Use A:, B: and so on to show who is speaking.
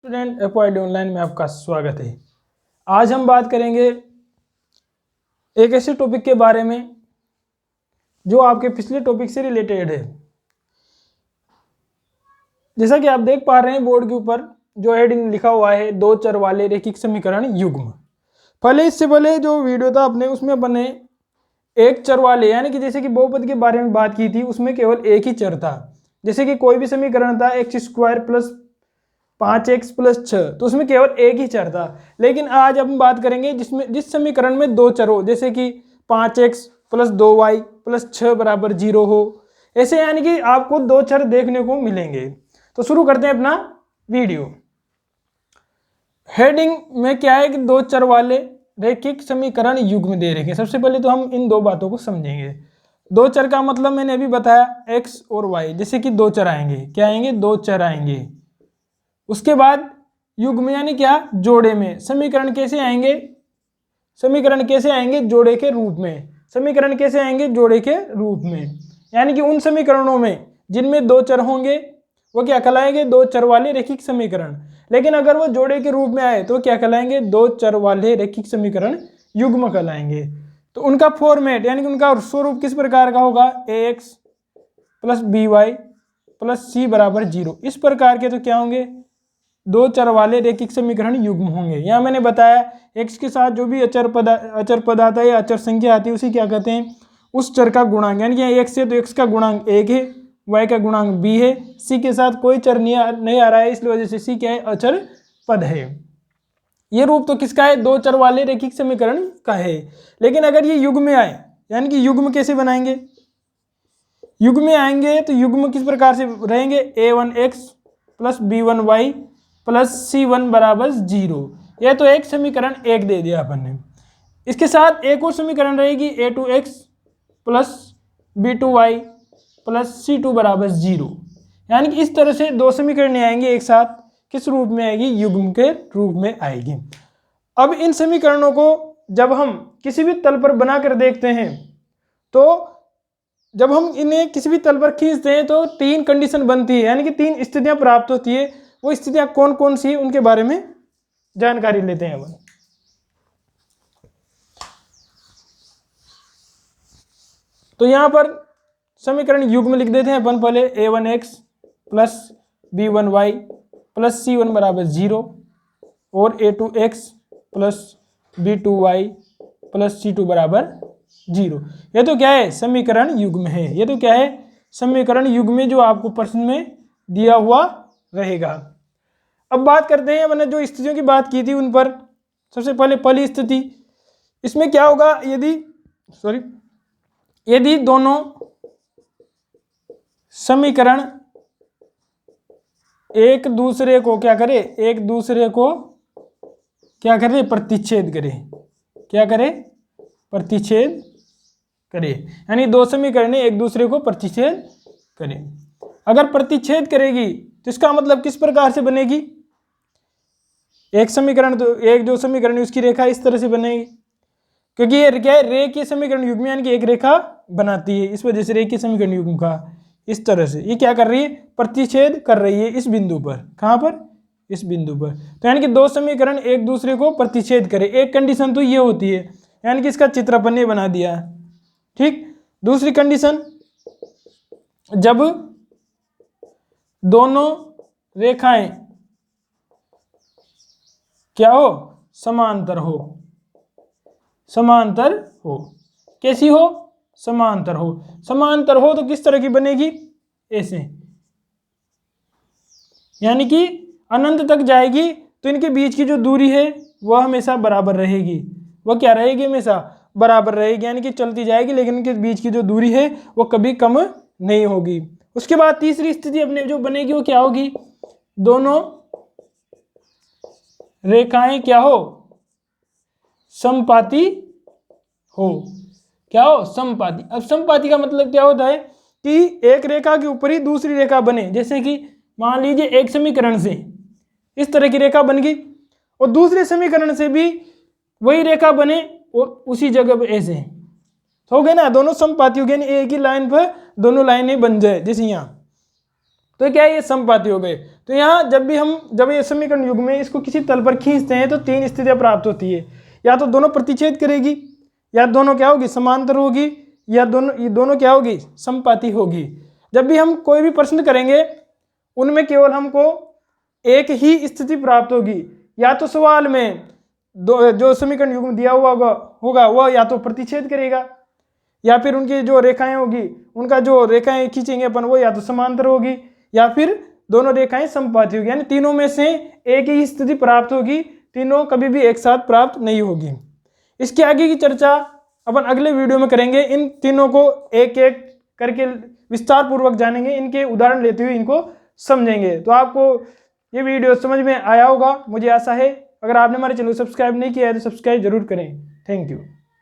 A: Student एफवाईडी online में आपका स्वागत है। आज हम बात करेंगे एक ऐसे टॉपिक के बारे में जो आपके पिछले टॉपिक से रिलेटेड है। जैसा कि आप देख पा रहे हैं बोर्ड के ऊपर जो हेडिंग लिखा हुआ है, दो चर वाले रैखिक समीकरण युग्म। इससे पहले जो वीडियो था अपने उसमें अपने एक चर वाले यानी कि जैसे कि बहुपद के बारे में बात की थी, उसमें केवल एक ही चर था। जैसे कि कोई भी समीकरण था x² प्लस 5x प्लस 6, तो उसमें केवल एक ही चर था। लेकिन आज हम बात करेंगे जिस समीकरण में दो चर हो, जैसे कि 5x प्लस 2y प्लस 6 बराबर 0 हो। ऐसे यानी कि आपको दो चर देखने को मिलेंगे। तो शुरू करते हैं अपना वीडियो। हेडिंग में क्या है कि दो चर वाले रैखिक समीकरण युग्म दे रखे हैं। सबसे पहले तो हम इन दो बातों को समझेंगे। दो चर का मतलब मैंने अभी बताया x और y, जैसे कि दो चर आएंगे, क्या आएंगे, दो चर आएंगे। उसके बाद युग्म यानी क्या, जोड़े में। समीकरण कैसे आएंगे, समीकरण कैसे आएंगे, जोड़े के रूप में। समीकरण कैसे आएंगे, जोड़े के रूप में, यानी कि उन समीकरणों में जिनमें दो चर होंगे वो क्या कहलाएंगे, दो चर वाले रैखिक समीकरण। लेकिन अगर वो जोड़े के रूप में आए तो क्या कहलाएंगे, दो चर वाले रैखिक समीकरण युग्म कहलाएंगे। तो उनका फॉर्मेट यानी कि उनका स्वरूप किस प्रकार का होगा, ax plus by plus c बराबर 0। इस प्रकार के तो क्या होंगे, दो चर वाले रैखिक समीकरण युग्म होंगे। यहाँ मैंने बताया x के साथ जो भी अचर पद आता है या अचर संख्या आती है उसे क्या कहते हैं, उस चर का गुणांक। यानी कि x है तो x का गुणांक 1 है, y का गुणांक b है, c के साथ कोई चर नहीं आ रहा है, इसलिए वजह से c क्या है, अचर पद है। ये रूप तो किसका है, दो चर वाले रैखिक समीकरण का है। लेकिन अगर ये युग्म में आए, यानी कि युग्म कैसे बनाएंगे, युग्म में आएंगे तो युग्म किस प्रकार से रहेंगे, a1x plus b1y plus c1 बराबर 0। यह तो एक समीकरण एक दे दिया अपन ने। इसके साथ एक और समीकरण रहेगी a2x plus b2y plus c2 बराबर 0। यानी कि इस तरह से दो समीकरण आएंगे एक साथ, किस रूप में आएगी, युग्म के रूप में आएगी। अब इन समीकरणों को जब हम किसी भी तल पर बनाकर देखते हैं, तो जब हम इन्हें किसी भी तल पर खींचते हैं तो तीन कंडीशन बनती है, यानी कि तीन स्थितियां प्राप्त होती है। वो स्थितियां कौन कौन सी है उनके बारे में जानकारी लेते हैं अपन। तो यहां पर समीकरण युग्म लिख देते हैं अपन पहले, a1x plus b1y plus c1 बराबर 0 और a2x plus b2y plus c2 बराबर 0। ये तो क्या है, समीकरण युग्म है। ये तो क्या है, समीकरण युग्म में जो आपको प्रश्न में दिया हुआ रहेगा। अब बात करते हैं, मैंने जो स्थितियों की बात की थी उन पर। सबसे पहले पहली स्थिति, इसमें क्या होगा, यदि दोनों समीकरण एक दूसरे को क्या करे, एक दूसरे को क्या करे, प्रतिच्छेद करे। क्या करे, प्रतिच्छेद करे, यानी दो समीकरण एक दूसरे को प्रतिच्छेद करे। अगर प्रतिच्छेद करेगी तो इसका मतलब किस प्रकार से बनेगी, एक समीकरण तो एक जो समीकरण है उसकी रेखा इस तरह से बनेगी, क्योंकि ये क्या है, रेखीय समीकरण युग्म यानी कि एक रेखा बनाती है, इस वजह से रेखीय समीकरण युग्म का इस तरह से ये क्या कर रही है, प्रतिच्छेद कर रही है इस बिंदु पर। कहां पर, इस बिंदु पर। तो यानी कि दो समीकरण एक दूसरे को प्रतिच्छेद करे। एक कंडीशन तो ये होती है, यानी कि इसका चित्र अपन ने बना दिया, ठीक। दूसरी कंडीशन, जब दोनों रेखाएं क्या हो, समांतर हो। समांतर हो, कैसी हो, समांतर हो। समांतर हो तो किस तरह की बनेगी, ऐसे, यानी कि अनंत तक जाएगी तो इनके बीच की जो दूरी है वह हमेशा बराबर रहेगी। वह क्या रहेगी, हमेशा बराबर रहेगी, यानी कि चलती जाएगी, लेकिन इनके बीच की जो दूरी है वो कभी कम नहीं होगी। उसके बाद तीसरी स्थिति अपने जो बनेगी वो क्या होगी, दोनों रेखाएं क्या हो, समपाती हो। क्या हो, समपाती। अब समपाती का मतलब क्या होता है कि एक रेखा के ऊपर ही दूसरी रेखा बने। जैसे कि मान लीजिए एक समीकरण से इस तरह की रेखा बन गई और दूसरे समीकरण से भी वही रेखा बने और उसी जगह पर ऐसे, तो हो गए ना, दोनों समपाती हो गए, एक ही लाइन पर दोनों लाइनें बन जाए, जैसे यहाँ। तो क्या है, ये समपाती हो गए। तो यहाँ जब ये समीकरण युग्म में इसको किसी तल पर खींचते हैं तो 3 स्थितियां प्राप्त होती है। या तो दोनों प्रतिच्छेद करेगी, या दोनों क्या होगी, समांतर होगी, या दोनों क्या होगी, समपाती होगी। जब भी हम कोई भी प्रश्न करेंगे उनमें केवल हमको एक ही स्थिति प्राप्त होगी। या तो सवाल में जो समीकरण युग्म दिया हुआ होगा वह या तो प्रतिच्छेद करेगा, या फिर उनकी जो रेखाएं होगी उनका जो रेखाएं खींचेंगे अपन वो या तो समांतर होगी, या फिर दोनों रेखाएं समपाती होगी। यानी तीनों में से एक ही स्थिति प्राप्त होगी, तीनों कभी भी एक साथ प्राप्त नहीं होगी। इसके आगे की चर्चा अपन अगले वीडियो में करेंगे। इन तीनों को एक एक करके विस्तार पूर्वक जानेंगे, इनके उदाहरण लेते हुए इनको समझेंगे। तो आपको ये वीडियो समझ में आया होगा, मुझे आशा है। अगर आपने हमारे चैनल को सब्सक्राइब नहीं किया है तो सब्सक्राइब जरूर करें। Thank you.